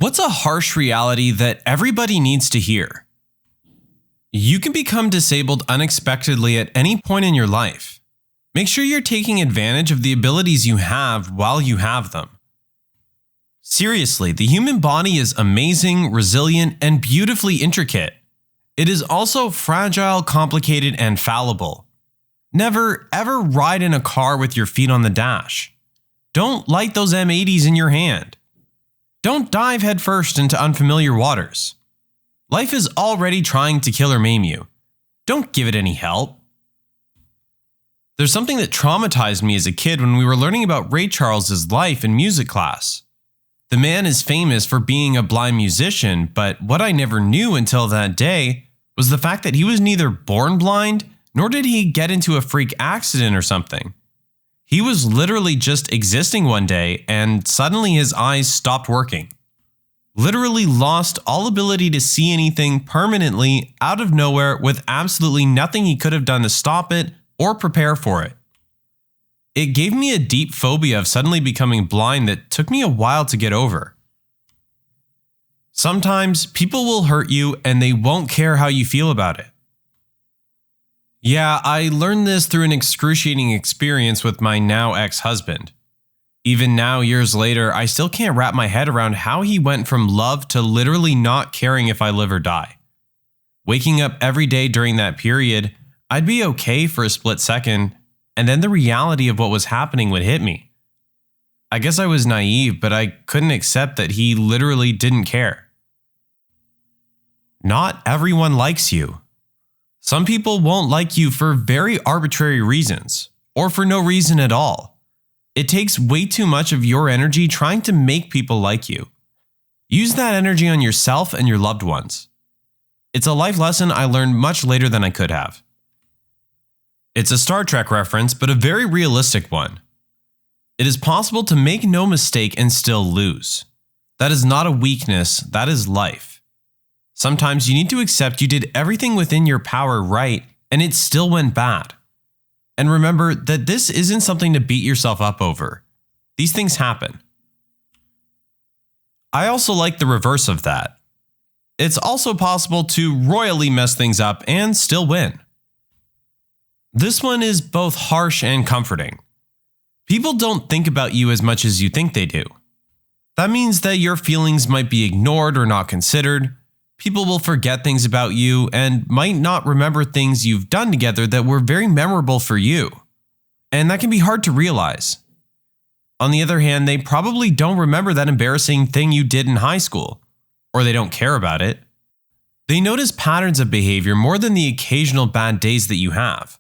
What's a harsh reality that everybody needs to hear? You can become disabled unexpectedly at any point in your life. Make sure you're taking advantage of the abilities you have while you have them. Seriously, the human body is amazing, resilient, and beautifully intricate. It is also fragile, complicated, and fallible. Never, ever ride in a car with your feet on the dash. Don't light those M80s in your hand. Don't dive headfirst into unfamiliar waters. Life is already trying to kill or maim you. Don't give it any help. There's something that traumatized me as a kid when we were learning about Ray Charles's life in music class. The man is famous for being a blind musician, but what I never knew until that day was the fact that he was neither born blind, nor did he get into a freak accident or something. He was literally just existing one day and suddenly his eyes stopped working. Literally lost all ability to see anything permanently out of nowhere with absolutely nothing he could have done to stop it or prepare for it. It gave me a deep phobia of suddenly becoming blind that took me a while to get over. Sometimes people will hurt you and they won't care how you feel about it. Yeah, I learned this through an excruciating experience with my now ex-husband. Even now, years later, I still can't wrap my head around how he went from love to literally not caring if I live or die. Waking up every day during that period, I'd be okay for a split second, and then the reality of what was happening would hit me. I guess I was naive, but I couldn't accept that he literally didn't care. Not everyone likes you. Some people won't like you for very arbitrary reasons, or for no reason at all. It takes way too much of your energy trying to make people like you. Use that energy on yourself and your loved ones. It's a life lesson I learned much later than I could have. It's a Star Trek reference, but a very realistic one. It is possible to make no mistake and still lose. That is not a weakness, that is life. Sometimes you need to accept you did everything within your power right, and it still went bad. And remember that this isn't something to beat yourself up over. These things happen. I also like the reverse of that. It's also possible to royally mess things up and still win. This one is both harsh and comforting. People don't think about you as much as you think they do. That means that your feelings might be ignored or not considered. People will forget things about you and might not remember things you've done together that were very memorable for you. And that can be hard to realize. On the other hand, they probably don't remember that embarrassing thing you did in high school, or they don't care about it. They notice patterns of behavior more than the occasional bad days that you have.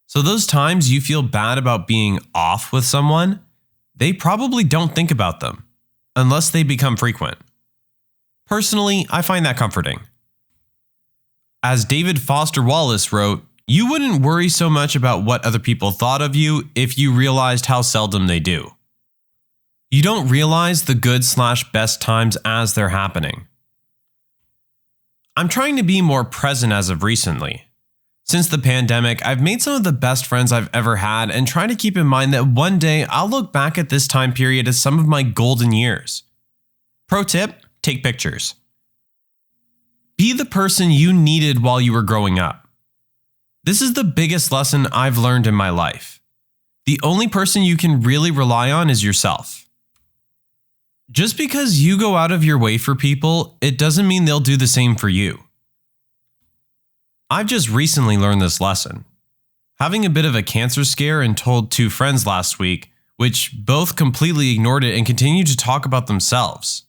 So those times you feel bad about being off with someone, they probably don't think about them, unless they become frequent. Personally, I find that comforting. As David Foster Wallace wrote, you wouldn't worry so much about what other people thought of you if you realized how seldom they do. You don't realize the good/best times as they're happening. I'm trying to be more present as of recently. Since the pandemic, I've made some of the best friends I've ever had and try to keep in mind that one day I'll look back at this time period as some of my golden years. Pro tip: take pictures. Be the person you needed while you were growing up. This is the biggest lesson I've learned in my life. The only person you can really rely on is yourself. Just because you go out of your way for people, it doesn't mean they'll do the same for you. I've just recently learned this lesson. Having a bit of a cancer scare and told 2 friends last week, which both completely ignored it and continued to talk about themselves.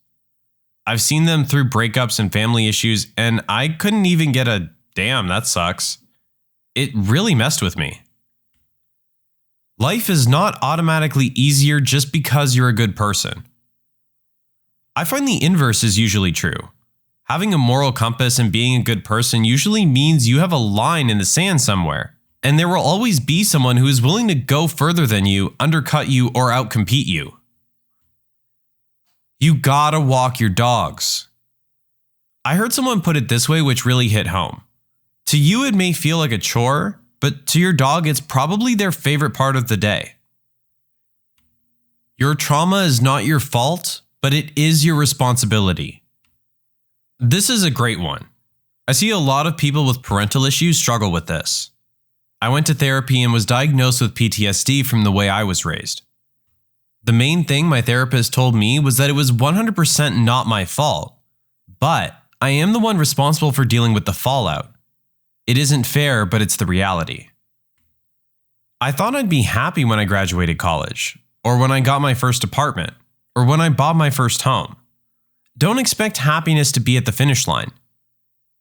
I've seen them through breakups and family issues, and I couldn't even get a "damn, that sucks." It really messed with me. Life is not automatically easier just because you're a good person. I find the inverse is usually true. Having a moral compass and being a good person usually means you have a line in the sand somewhere, and there will always be someone who is willing to go further than you, undercut you, or outcompete you. You gotta walk your dogs. I heard someone put it this way, which really hit home. To you, it may feel like a chore, but to your dog, it's probably their favorite part of the day. Your trauma is not your fault, but it is your responsibility. This is a great one. I see a lot of people with parental issues struggle with this. I went to therapy and was diagnosed with PTSD from the way I was raised. The main thing my therapist told me was that it was 100% not my fault, but I am the one responsible for dealing with the fallout. It isn't fair, but it's the reality. I thought I'd be happy when I graduated college, or when I got my first apartment, or when I bought my first home. Don't expect happiness to be at the finish line.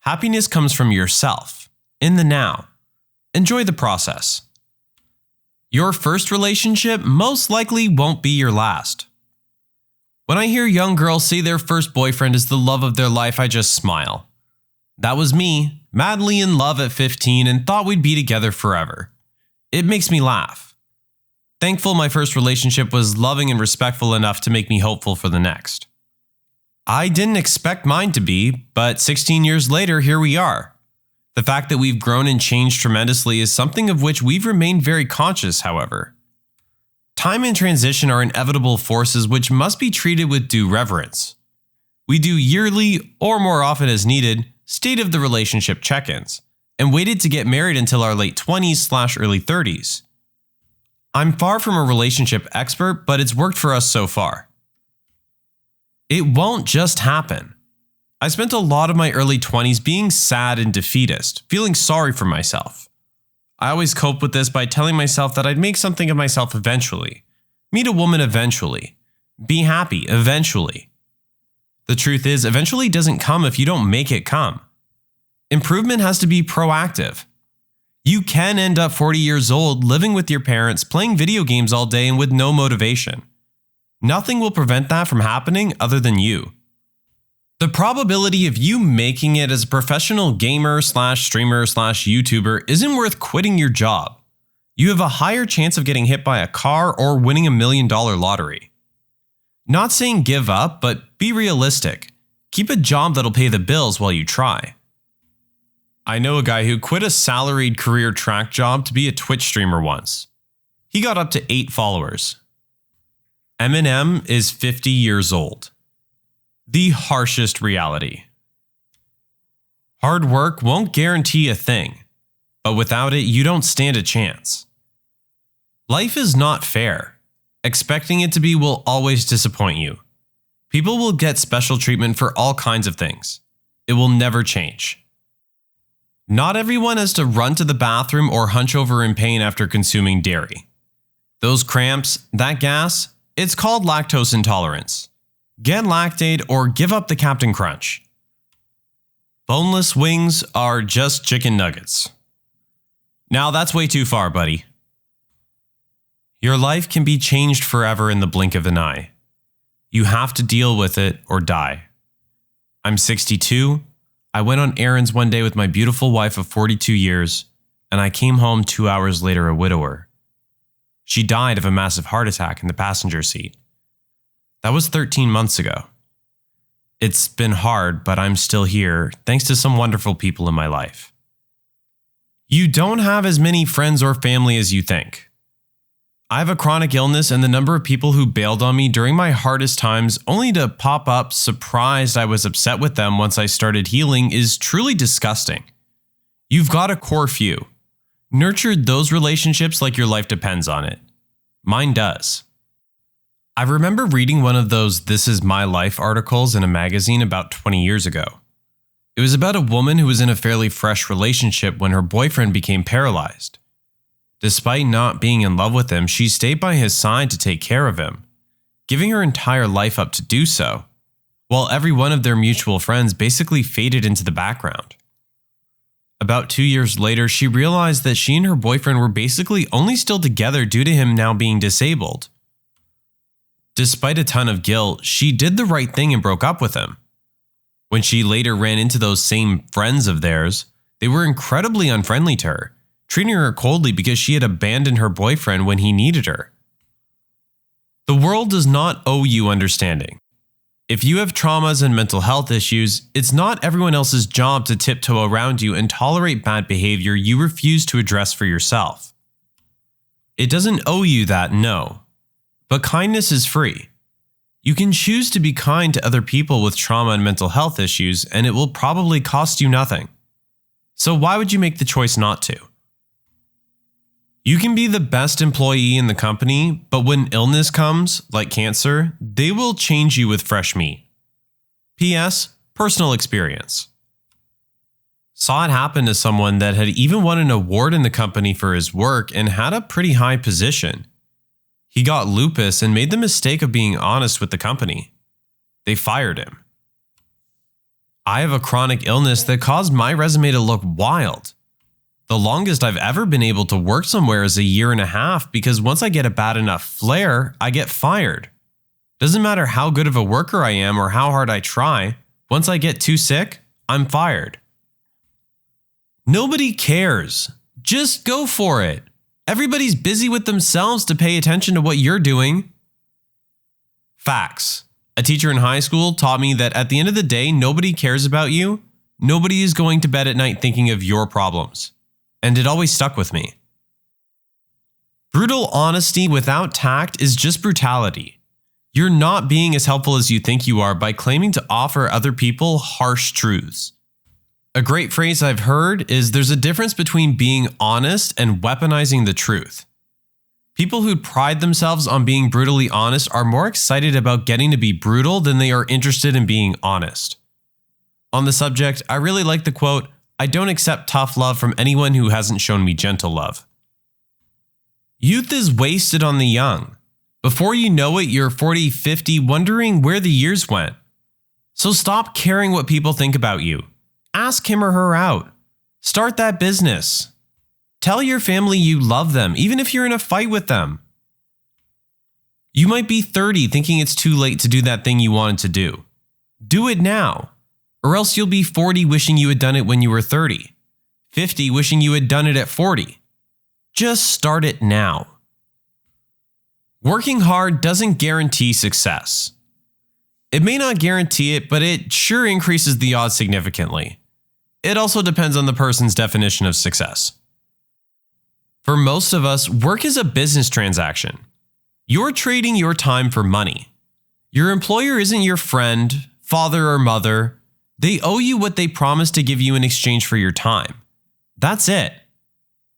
Happiness comes from yourself, in the now. Enjoy the process. Your first relationship most likely won't be your last. When I hear young girls say their first boyfriend is the love of their life, I just smile. That was me, madly in love at 15 and thought we'd be together forever. It makes me laugh. Thankful my first relationship was loving and respectful enough to make me hopeful for the next. I didn't expect mine to be, but 16 years later, here we are. The fact that we've grown and changed tremendously is something of which we've remained very conscious, however. Time and transition are inevitable forces which must be treated with due reverence. We do yearly, or more often as needed, state of the relationship check-ins, and waited to get married until our late 20s/early 30s. I'm far from a relationship expert, but it's worked for us so far. It won't just happen. I spent a lot of my early 20s being sad and defeatist, feeling sorry for myself. I always coped with this by telling myself that I'd make something of myself eventually, meet a woman eventually, be happy eventually. The truth is, eventually doesn't come if you don't make it come. Improvement has to be proactive. You can end up 40 years old, living with your parents, playing video games all day and with no motivation. Nothing will prevent that from happening other than you. The probability of you making it as a professional gamer/streamer/YouTuber isn't worth quitting your job. You have a higher chance of getting hit by a car or winning $1 million lottery. Not saying give up, but be realistic. Keep a job that'll pay the bills while you try. I know a guy who quit a salaried career track job to be a Twitch streamer once. He got up to 8 followers. Eminem is 50 years old. The harshest reality. Hard work won't guarantee a thing, but without it, you don't stand a chance. Life is not fair. Expecting it to be will always disappoint you. People will get special treatment for all kinds of things. It will never change. Not everyone has to run to the bathroom or hunch over in pain after consuming dairy. Those cramps, that gas, it's called lactose intolerance. Get Lactaid or give up the Captain Crunch. Boneless wings are just chicken nuggets. Now that's way too far, buddy. Your life can be changed forever in the blink of an eye. You have to deal with it or die. I'm 62. I went on errands one day with my beautiful wife of 42 years, and I came home 2 hours later a widower. She died of a massive heart attack in the passenger seat. That was 13 months ago. It's been hard, but I'm still here, thanks to some wonderful people in my life. You don't have as many friends or family as you think. I have a chronic illness, and the number of people who bailed on me during my hardest times only to pop up surprised I was upset with them once I started healing is truly disgusting. You've got a core few. Nurture those relationships like your life depends on it. Mine does. I remember reading one of those "This Is My Life" articles in a magazine about 20 years ago. It was about a woman who was in a fairly fresh relationship when her boyfriend became paralyzed. Despite not being in love with him, she stayed by his side to take care of him, giving her entire life up to do so, while every one of their mutual friends basically faded into the background. About 2 years later, she realized that she and her boyfriend were basically only still together due to him now being disabled. Despite a ton of guilt, she did the right thing and broke up with him. When she later ran into those same friends of theirs, they were incredibly unfriendly to her, treating her coldly because she had abandoned her boyfriend when he needed her. The world does not owe you understanding. If you have traumas and mental health issues, it's not everyone else's job to tiptoe around you and tolerate bad behavior you refuse to address for yourself. It doesn't owe you that, no. But kindness is free. You can choose to be kind to other people with trauma and mental health issues, and it will probably cost you nothing. So why would you make the choice not to? You can be the best employee in the company, but when illness comes, like cancer, they will change you with fresh meat. P.S. Personal experience. Saw it happen to someone that had even won an award in the company for his work and had a pretty high position. He got lupus and made the mistake of being honest with the company. They fired him. I have a chronic illness that caused my resume to look wild. The longest I've ever been able to work somewhere is 1.5 years because once I get a bad enough flare, I get fired. Doesn't matter how good of a worker I am or how hard I try, once I get too sick, I'm fired. Nobody cares. Just go for it. Everybody's busy with themselves to pay attention to what you're doing. Facts. A teacher in high school taught me that at the end of the day, nobody cares about you. Nobody is going to bed at night thinking of your problems. And it always stuck with me. Brutal honesty without tact is just brutality. You're not being as helpful as you think you are by claiming to offer other people harsh truths. A great phrase I've heard is there's a difference between being honest and weaponizing the truth. People who pride themselves on being brutally honest are more excited about getting to be brutal than they are interested in being honest. On the subject, I really like the quote, "I don't accept tough love from anyone who hasn't shown me gentle love." Youth is wasted on the young. Before you know it, you're 40, 50, wondering where the years went. So stop caring what people think about you. Ask him or her out. Start that business. Tell your family you love them, even if you're in a fight with them. You might be 30 thinking it's too late to do that thing you wanted to do. Do it now. Or else you'll be 40 wishing you had done it when you were 30. 50 wishing you had done it at 40. Just start it now. Working hard doesn't guarantee success. It may not guarantee it, but it sure increases the odds significantly. It also depends on the person's definition of success. For most of us, work is a business transaction. You're trading your time for money. Your employer isn't your friend, father, or mother. They owe you what they promised to give you in exchange for your time. That's it.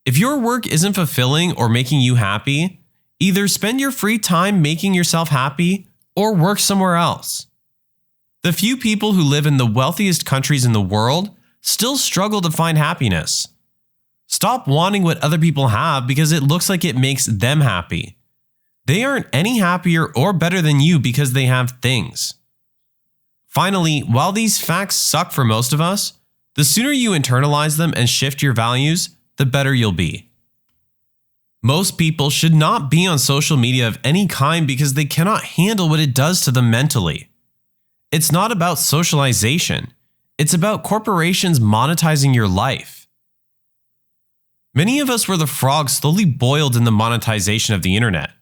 If your work isn't fulfilling or making you happy, either spend your free time making yourself happy or work somewhere else. The few people who live in the wealthiest countries in the world still struggle to find happiness. Stop wanting what other people have because it looks like it makes them happy. They aren't any happier or better than you because they have things. Finally, while these facts suck for most of us, the sooner you internalize them and shift your values, the better you'll be. Most people should not be on social media of any kind because they cannot handle what it does to them mentally. It's not about socialization. It's about corporations monetizing your life. Many of us were the frog slowly boiled in the monetization of the internet.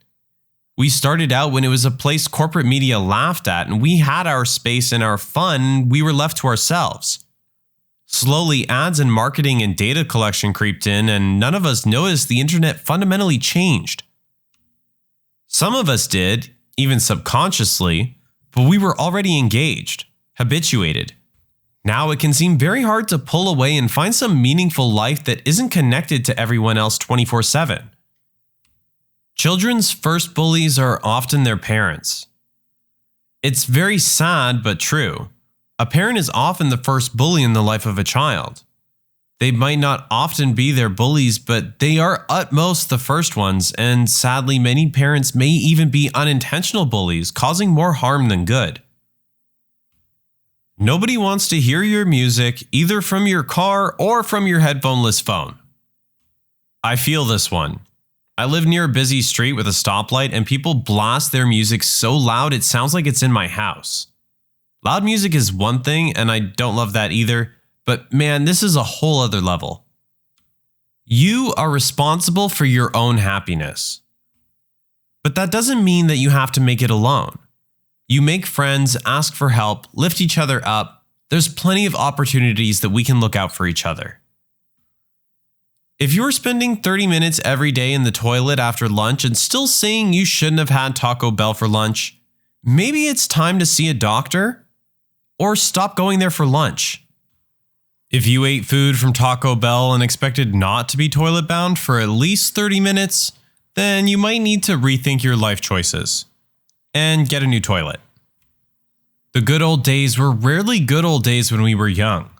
We started out when it was a place corporate media laughed at, and we had our space and our fun, we were left to ourselves. Slowly, ads and marketing and data collection creeped in, and none of us noticed the internet fundamentally changed. Some of us did, even subconsciously, but we were already engaged, habituated. Now it can seem very hard to pull away and find some meaningful life that isn't connected to everyone else 24/7. Children's first bullies are often their parents. It's very sad but true. A parent is often the first bully in the life of a child. They might not often be their bullies, but they are at most the first ones, and sadly many parents may even be unintentional bullies, causing more harm than good. Nobody wants to hear your music either from your car or from your headphoneless phone. I feel this one. I live near a busy street with a stoplight and people blast their music so loud it sounds like it's in my house. Loud music is one thing and I don't love that either, but man, this is a whole other level. You are responsible for your own happiness. But that doesn't mean that you have to make it alone. You make friends, ask for help, lift each other up. There's plenty of opportunities that we can look out for each other. If you're spending 30 minutes every day in the toilet after lunch and still saying you shouldn't have had Taco Bell for lunch, maybe it's time to see a doctor or stop going there for lunch. If you ate food from Taco Bell and expected not to be toilet bound for at least 30 minutes, then you might need to rethink your life choices and get a new toilet. The good old days were rarely good old days when we were young.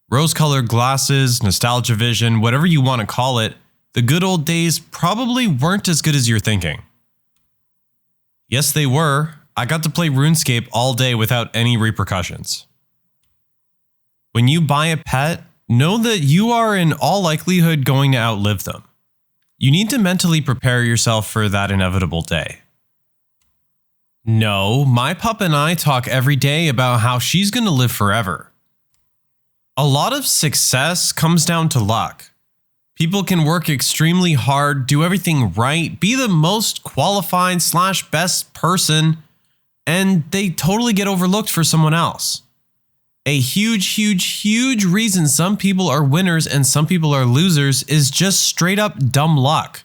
Rose-colored glasses, nostalgia vision, whatever you want to call it, the good old days probably weren't as good as you're thinking. Yes, they were. I got to play RuneScape all day without any repercussions. When you buy a pet, know that you are in all likelihood going to outlive them. You need to mentally prepare yourself for that inevitable day. No, my pup and I talk every day about how she's going to live forever. A lot of success comes down to luck. People can work extremely hard, do everything right, be the most qualified / best person, and they totally get overlooked for someone else. A huge reason some people are winners and some people are losers is just straight up dumb luck.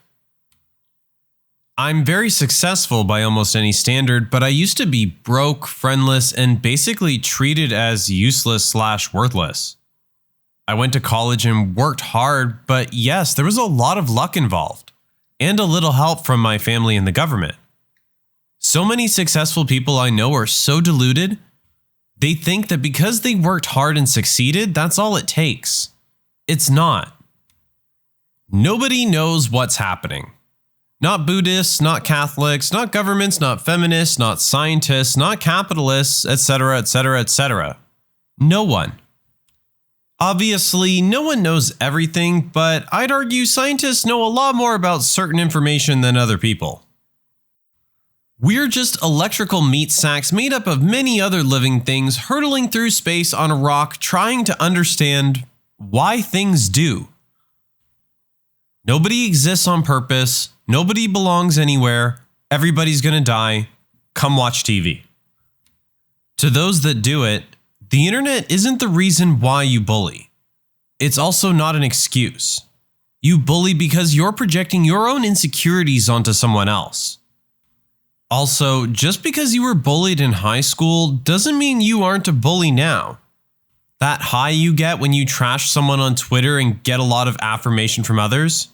I'm very successful by almost any standard, but I used to be broke, friendless, and basically treated as useless / worthless. I went to college and worked hard, but yes, there was a lot of luck involved, and a little help from my family and the government. So many successful people I know are so deluded, they think that because they worked hard and succeeded, that's all it takes. It's not. Nobody knows what's happening. Not Buddhists, not Catholics, not governments, not feminists, not scientists, not capitalists, etc., etc., etc. No one. Obviously, no one knows everything, but I'd argue scientists know a lot more about certain information than other people. We're just electrical meat sacks made up of many other living things hurtling through space on a rock trying to understand why things do. Nobody exists on purpose. Nobody belongs anywhere. Everybody's gonna die. Come watch TV. To those that do it, the internet isn't the reason why you bully. It's also not an excuse. You bully because you're projecting your own insecurities onto someone else. Also, just because you were bullied in high school doesn't mean you aren't a bully now. That high you get when you trash someone on Twitter and get a lot of affirmation from others?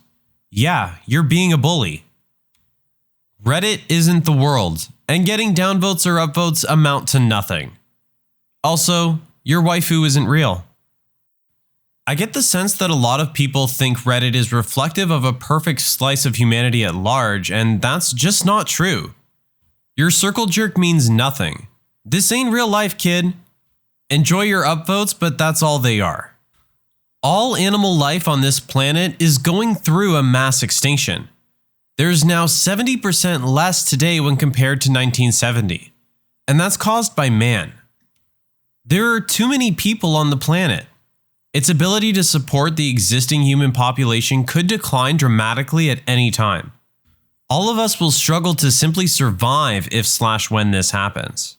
Yeah, you're being a bully. Reddit isn't the world, and getting downvotes or upvotes amount to nothing. Also, your waifu isn't real. I get the sense that a lot of people think Reddit is reflective of a perfect slice of humanity at large, and that's just not true. Your circle jerk means nothing. This ain't real life, kid. Enjoy your upvotes, but that's all they are. All animal life on this planet is going through a mass extinction. There's now 70% less today when compared to 1970, and that's caused by man. There are too many people on the planet. Its ability to support the existing human population could decline dramatically at any time. All of us will struggle to simply survive if / when this happens.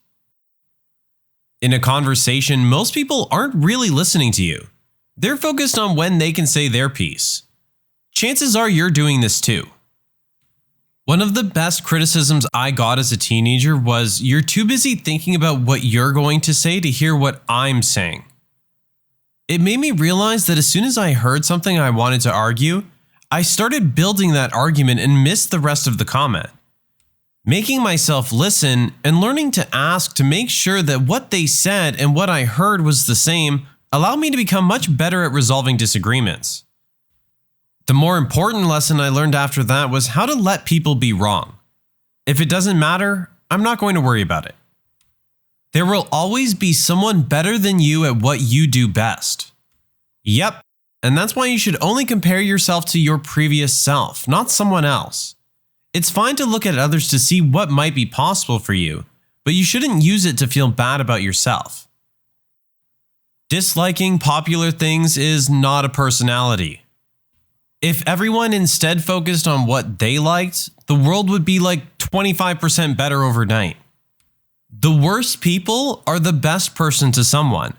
In a conversation, most people aren't really listening to you. They're focused on when they can say their piece. Chances are you're doing this too. One of the best criticisms I got as a teenager was, "You're too busy thinking about what you're going to say to hear what I'm saying." It made me realize that as soon as I heard something I wanted to argue, I started building that argument and missed the rest of the comment. Making myself listen and learning to ask to make sure that what they said and what I heard was the same allowed me to become much better at resolving disagreements. The more important lesson I learned after that was how to let people be wrong. If it doesn't matter, I'm not going to worry about it. There will always be someone better than you at what you do best. Yep, and that's why you should only compare yourself to your previous self, not someone else. It's fine to look at others to see what might be possible for you, but you shouldn't use it to feel bad about yourself. Disliking popular things is not a personality. If everyone instead focused on what they liked, the world would be like 25% better overnight. The worst people are the best person to someone.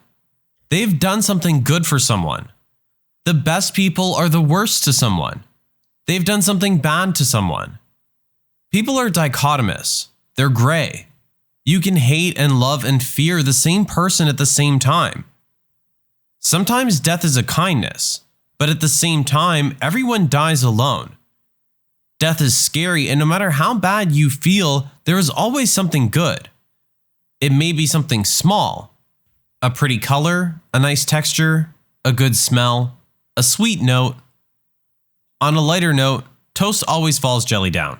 They've done something good for someone. The best people are the worst to someone. They've done something bad to someone. People are dichotomous. They're gray. You can hate and love and fear the same person at the same time. Sometimes death is a kindness, but at the same time, everyone dies alone. Death is scary, and no matter how bad you feel, there is always something good. It may be something small, a pretty color, a nice texture, a good smell, a sweet note. On a lighter note, toast always falls jelly down.